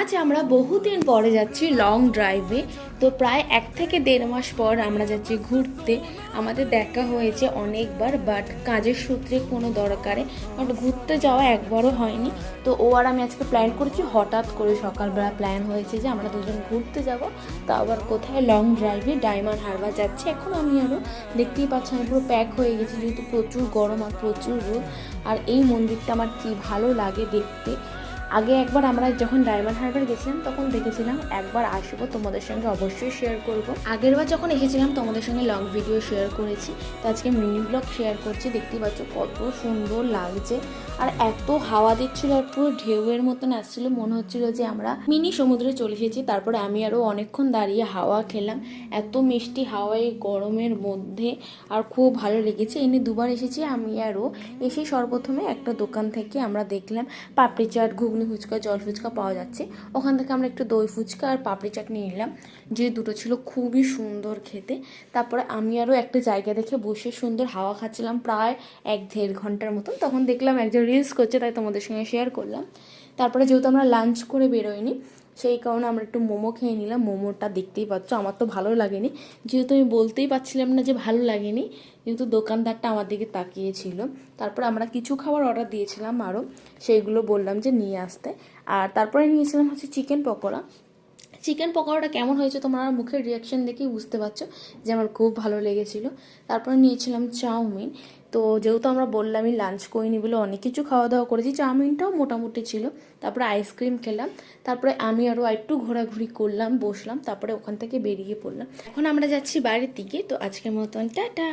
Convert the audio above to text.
আজ আমরা বহুদিন পরে যাচ্ছি লং ড্রাইভে। তো প্রায় 1 থেকে 1.5 মাস পর আমরা যাচ্ছি ঘুরতে। আমাদের দেখা হয়েছে অনেকবার, বাট কাজের সূত্রে কোনো দরকারে বাট ঘুরতে যাওয়া একবারও হয়নি। তো ও আর আমি আজকে প্ল্যান করেছি, হঠাৎ করে সকালবেলা প্ল্যান হয়েছে যে আমরা দুজন ঘুরতে যাব। তো আবার কোথায়? লং ড্রাইভে ডায়মন্ড হারবার যাচ্ছি। এখন আমি আরও দেখতেই পাচ্ছি আমি পুরো প্যাক হয়ে গেছি, যেহেতু প্রচুর গরম আর প্রচুর রোদ। আর এই মন্দিরটা আমার কি ভালো লাগে দেখতে। আগে একবার আমরা যখন ডায়মন্ড হারবার গেছিলাম তখন দেখেছিলাম, একবার আসবো তোমাদের সঙ্গে অবশ্যই শেয়ার করব। আগেরবার যখন এসেছিলাম তোমাদের সঙ্গে লং ভিডিও শেয়ার করেছি, তো আজকে মিনি ব্লগ শেয়ার করছি। দেখতেই পাচ্ছ কত সুন্দর লাগছে, আর এত হাওয়া দিচ্ছিল আর পুরো ঢেউয়ের মতন আসছিল, মনে হচ্ছিল যে আমরা মিনি সমুদ্রে চলে এসেছি। তারপরে আমি আরও অনেকক্ষণ দাঁড়িয়ে হাওয়া খেলাম, এত মিষ্টি হাওয়ায় গরমের মধ্যে, আর খুব ভালো লেগেছে। এনে দুবার এসেছি আমি আরও। এসে সর্বপ্রথমে একটা দোকান থেকে আমরা দেখলাম পাপড়ি চাট, ঘুগনি ফুচকা, জল ফুচকা পাওয়া যাচ্ছে। ওখান থেকে আমরা একটু দই ফুচকা আর পাপড়ি চাট নিয়ে নিলাম, যে দুটো ছিল খুবই সুন্দর খেতে। তারপরে আমি আরও একটা জায়গা দেখে বসে সুন্দর হাওয়া খাচ্ছিলাম প্রায় 1-1.5 ঘন্টার মতন। তখন দেখলাম একজন রিলস করছে, তাই তোমাদের সঙ্গে শেয়ার করলাম। তারপরে যেহেতু আমরা লাঞ্চ করে বেরোইনি, সেই কারণে আমরা একটু মোমো খেয়ে নিলাম। মোমোটা দেখতেই পাচ্ছ আমার তো ভালো লাগেনি, যেহেতু আমি বলতেই পারছিলাম না যে ভালো লাগেনি, যেহেতু দোকানদারটা আমার দিকে তাকিয়েছিল। তারপর আমরা কিছু খাবার অর্ডার দিয়েছিলাম আরও, সেইগুলো বললাম যে নিয়ে আসতে। আর তারপরে নিয়েছিলাম হচ্ছে চিকেন পকোড়া। চিকেন পকোড়াটা কেমন হয়েছে তোমরা মুখের রিয়াকশান দেখেই বুঝতে পারছো যে আমার খুব ভালো লেগেছিলো। তারপরে নিয়েছিলাম চাউমিন। তো যেহেতু আমরা বললামই লাঞ্চ করিনি বলে অনেক কিছু খাওয়া দাওয়া করেছি, চাউমিনটাও মোটামুটি ছিল। তারপরে আইসক্রিম খেলাম। তারপরে আমি আরও একটু ঘোরাঘুরি করলাম, বসলাম, তারপরে ওখান থেকে বেরিয়ে পড়লাম। এখন আমরা যাচ্ছি বাড়ির দিকে। তো আজকের মতন টাটা।